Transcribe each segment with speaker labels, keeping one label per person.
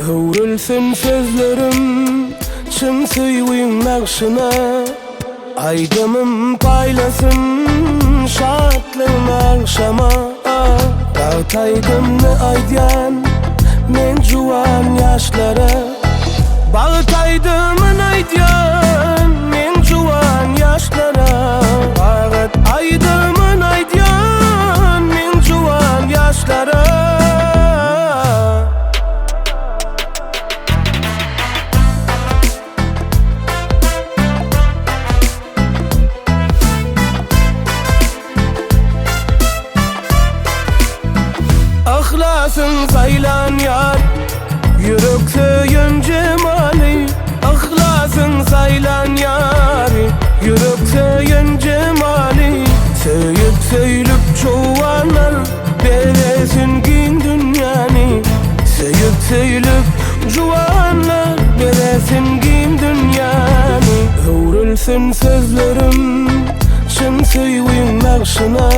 Speaker 1: Hıvrılsın sözlerim çın suyuyun nakşına. Aydımım paylasın şartlığın akşama. Bağıtaydımны aydiyan men juwan yaşlara. Bağıtaydımın aydiyan men juwan yaşlara. Bağıtaydımın aydiyan men juwan yaşlara. Ahlasın saylan yar, yürek söyün cemali. Ahlasın saylan yar, yürek söyün cemali. Söyüp söylüp çoğanlar beresin gin dünyani. Söyüp söylüp çoğanlar beresin gin dünyani. Hıvrılsın sözlerim çın suyuyun nakşına.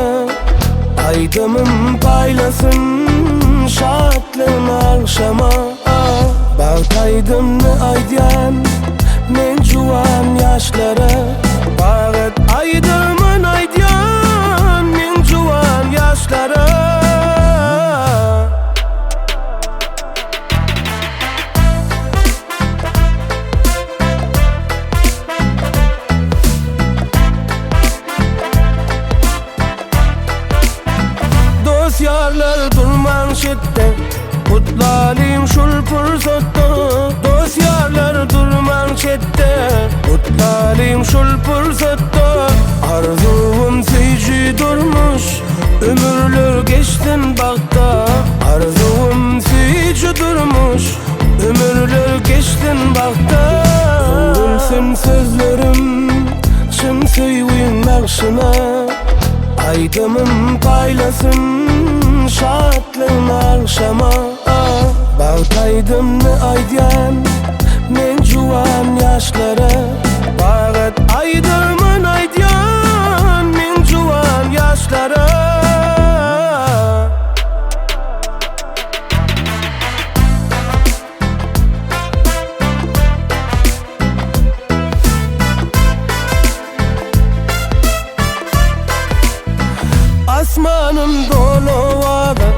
Speaker 1: Aydımım paylasın şartlığın akşama. Bağıtaydımны aydiyan men juwan yaşlara. Bağıtaydımın aydiyan men juwan yaşlara. Dosyarlar durman şette, kutlalayım şul fırsatda. Dosyarlar durman şette, kutlalayım şul fırsatda. Arzuum seyci durmuş, ömürler geçtin bakta. Arzuum seyci durmuş, ömürler geçtin bakta. Hıvrılsın sözlerim çın suyuyun nakşına. Aydımım paylasın şartlığın akşama. Bağıtaydımны aydiyan men juwan yaşlara. Bağıtaydımın aydiyan men juwan yaşlara. Asmanım dolu vada,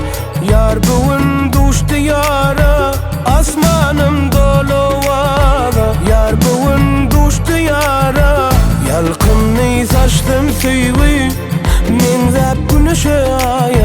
Speaker 1: yar bugün düştü yara. Asmanım dolu vada, yar bugün düştü yara. Yalqınni saçtım suyuy, men zap güneşe aya.